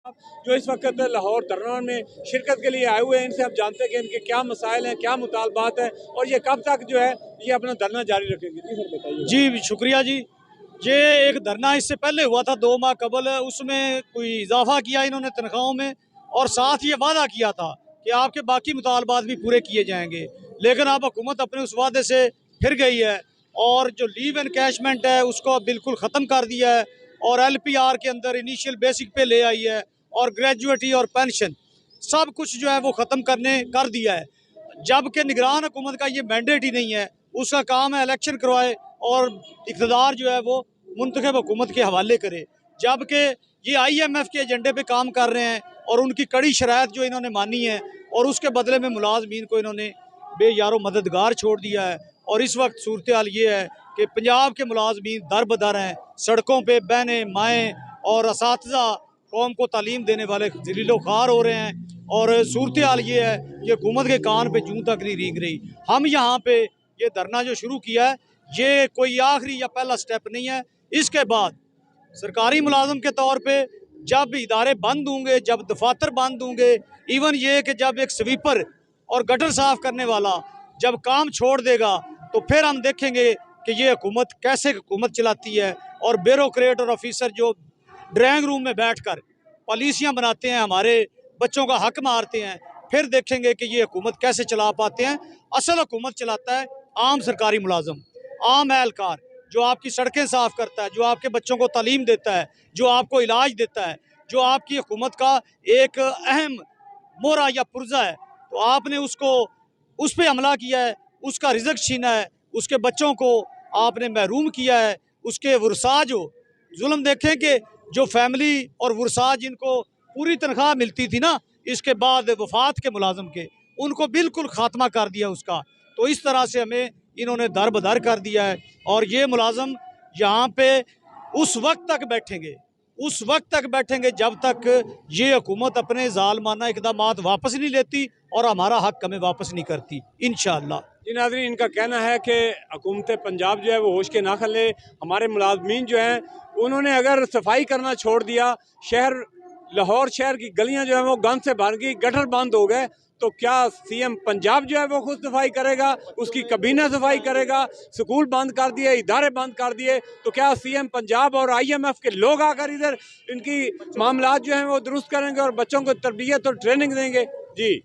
जो इस वक्त लाहौर धरना में शिरकत के लिए आए हुए हैं, इनसे आप जानते हैं कि इनके क्या मसाइल हैं, क्या मुतालबात हैं और ये कब तक जो है ये अपना धरना जारी रखेंगे। जी सर बताइए। जी शुक्रिया जी। ये एक धरना इससे पहले हुआ था 2 माह कबल, उसमें कोई इजाफा किया इन्होंने तनख्वाहों में और साथ ये वादा किया था कि आपके बाकी मुतालबात भी पूरे किए जाएंगे, लेकिन अब हुकूमत अपने उस वादे से फिर गई है और जो लीव एनकैशमेंट है उसको अब बिल्कुल ख़त्म कर दिया है और LPR के अंदर इनिशियल बेसिक पे ले आई है और ग्रेजुएटी और पेंशन सब कुछ जो है वो ख़त्म कर दिया है। जबकि निगरान हुकूमत का ये मैंडेट ही नहीं है, उसका काम है इलेक्शन करवाए और इक़्तिदार जो है वो मुंतखब हुकूमत के हवाले करे। जबकि ये IMF के एजेंडे पे काम कर रहे हैं और उनकी कड़ी शराइत जो इन्होंने मानी है और उसके बदले में मुलाजमीन को इन्होंने बेयारो मददगार छोड़ दिया है। और इस वक्त सूरत हाल ये है कि पंजाब के मुलाजमीन दर बदर हैं, सड़कों पर बहनें माएँ और असातिज़ा कौम को तालीम देने वाले ज़लीलो ख़ार हो रहे हैं। और सूरत हाल ये है कि हुकूमत के कान पे जूं तक नहीं रींग रही। हम यहाँ पे ये धरना जो शुरू किया है ये कोई आखिरी या पहला स्टेप नहीं है। इसके बाद सरकारी मुलाजम के तौर पे जब इदारे बंद होंगे, जब दफातर बंद होंगे, इवन ये कि जब एक स्वीपर और गटर साफ करने वाला जब काम छोड़ देगा तो फिर हम देखेंगे कि ये हुकूमत कैसे हुकूमत चलाती है। और ब्यूरोक्रेट और ऑफिसर जो ड्राइंग रूम में बैठकर पॉलिसियाँ बनाते हैं, हमारे बच्चों का हक मारते हैं, फिर देखेंगे कि ये हुकूमत कैसे चला पाते हैं। असल हुकूमत चलाता है आम सरकारी मुलाजम, आम एहलकार जो आपकी सड़कें साफ़ करता है, जो आपके बच्चों को तालीम देता है, जो आपको इलाज देता है, जो आपकी हुकूमत का एक अहम मोहरा या पुर्जा है। तो आपने उसको उस पर हमला किया है, उसका रिज़्क छीना है, उसके बच्चों को आपने महरूम किया है, उसके वरसा जो जुल्म देखें कि जो फैमिली और वरसा जिनको पूरी तनख्वाह मिलती थी ना, इसके बाद वफात के मुलाजम के उनको बिल्कुल ख़ात्मा कर दिया उसका। तो इस तरह से हमें इन्होंने दर बदर कर दिया है और ये मुलाजम यहाँ पे उस वक्त तक बैठेंगे जब तक ये हुकूमत अपने ज़ालमाना इक़दामात वापस नहीं लेती और हमारा हक हमें वापस नहीं करती इंशाअल्लाह। जी नाज़रीन, इनका कहना है कि हुकूमत पंजाब जो है वो होश के ना खले। हमारे मुलाजमीन जो हैं उन्होंने अगर सफाई करना छोड़ दिया, लाहौर शहर की गलियां जो है वो गंद से भर गई, गटर बंद हो गए, तो क्या CM पंजाब जो है वो खुद सफाई करेगा? उसकी कबीना सफाई करेगा? स्कूल बंद कर दिए, इदारे बंद कर दिए, तो क्या CM पंजाब और IMF के लोग आकर इधर इनकी मामलात जो हैं वो दुरुस्त करेंगे और बच्चों को तरबियत और ट्रेनिंग देंगे? जी।